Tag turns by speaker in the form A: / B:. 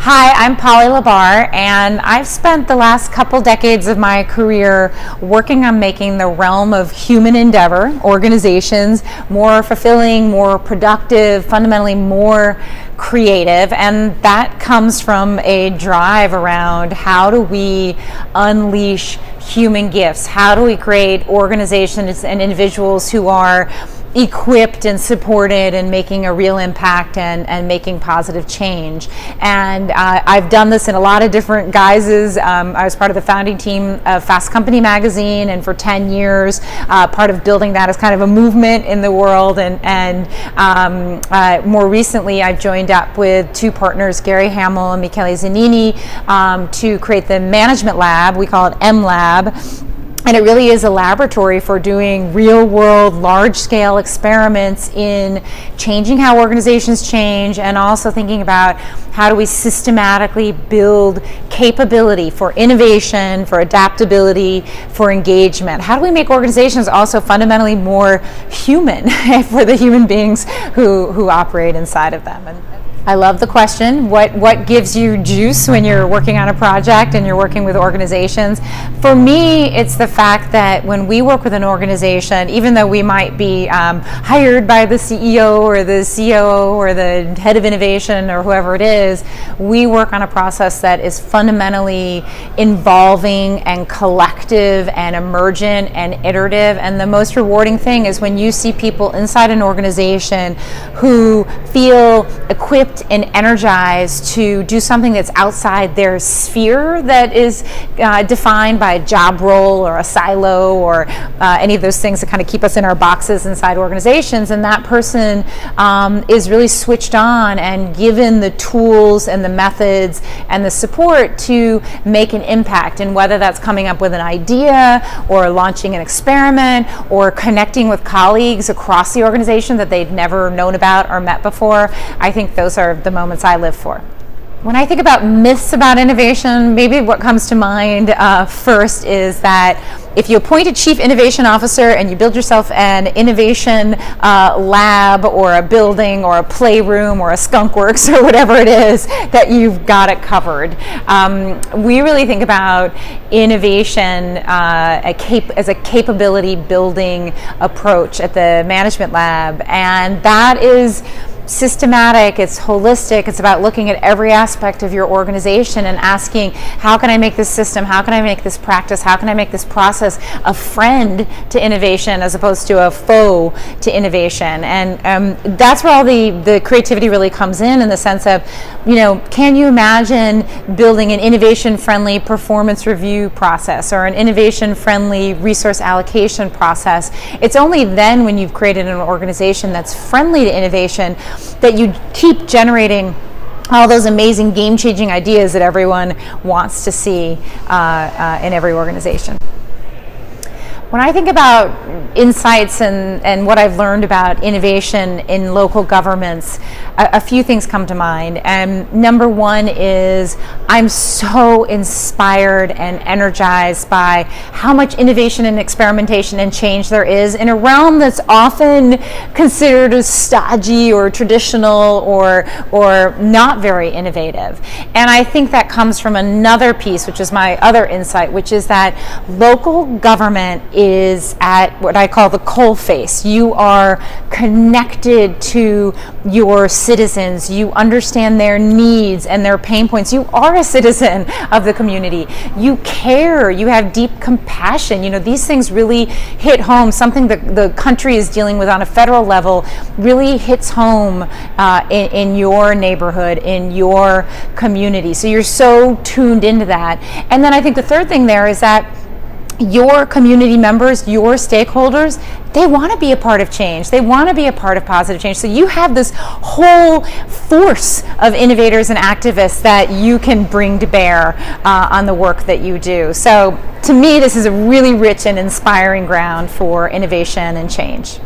A: Hi, I'm LaBarre, and I've spent the last couple decades of my career working on making the realm of human endeavor, organizations, more fulfilling, more productive, fundamentally more creative, and that comes from a drive around how do we unleash human gifts, how do we create organizations and individuals who are equipped and supported and making a real impact and making positive change. And I've done this in a lot of different guises. I was part of the founding team of Fast Company magazine, and for 10 years part of building that as kind of a movement in the world, and more recently I've joined up with two partners, Gary Hamel and Michele Zanini, to create the management lab. We call it M Lab. And it really is a laboratory for doing real-world, large-scale experiments in changing how organizations change, and also thinking about how do we systematically build capability for innovation, for adaptability, for engagement. How do we make organizations also fundamentally more human for the human beings who operate inside of them? And I love the question. What gives you juice when you're working on a project and you're working with organizations? For me, it's the fact that when we work with an organization, even though we might be hired by the CEO or the COO or the head of innovation or whoever it is, we work on a process that is fundamentally involving and collective and emergent and iterative. And the most rewarding thing is when you see people inside an organization who feel equipped and energized to do something that's outside their sphere that is defined by a job role or a silo or any of those things that kind of keep us in our boxes inside organizations, and that person is really switched on and given the tools and the methods and the support to make an impact, and whether that's coming up with an idea or launching an experiment or connecting with colleagues across the organization that they'd never known about or met before. I think those are the moments I live for. When I think about myths about innovation, maybe what comes to mind first is that if you appoint a chief innovation officer and you build yourself an innovation lab or a building or a playroom or a skunk works or whatever it is, that you've got it covered. We really think about innovation as a capability building approach at the management lab, and that is systematic, it's holistic, it's about looking at every aspect of your organization and asking, how can I make this system, how can I make this practice, how can I make this process a friend to innovation as opposed to a foe to innovation? And that's where all the creativity really comes in the sense of, can you imagine building an innovation-friendly performance review process or an innovation-friendly resource allocation process? It's only then, when you've created an organization that's friendly to innovation, that you keep generating all those amazing game-changing ideas that everyone wants to see in every organization. When I think about insights and what I've learned about innovation in local governments, a few things come to mind. And number one is I'm so inspired and energized by how much innovation and experimentation and change there is in a realm that's often considered as stodgy or traditional or not very innovative. And I think that comes from another piece, which is my other insight, which is that local government is at what I call the coalface. You are connected to your citizens. You understand their needs and their pain points. You are a citizen of the community. You care. You have deep compassion. These things really hit home. Something that the country is dealing with on a federal level really hits home in your neighborhood, in your community. So you're so tuned into that. And then I think the third thing there is that your community members, your stakeholders, they want to be a part of change. They want to be a part of positive change. So you have this whole force of innovators and activists that you can bring to bear on the work that you do. So to me, this is a really rich and inspiring ground for innovation and change.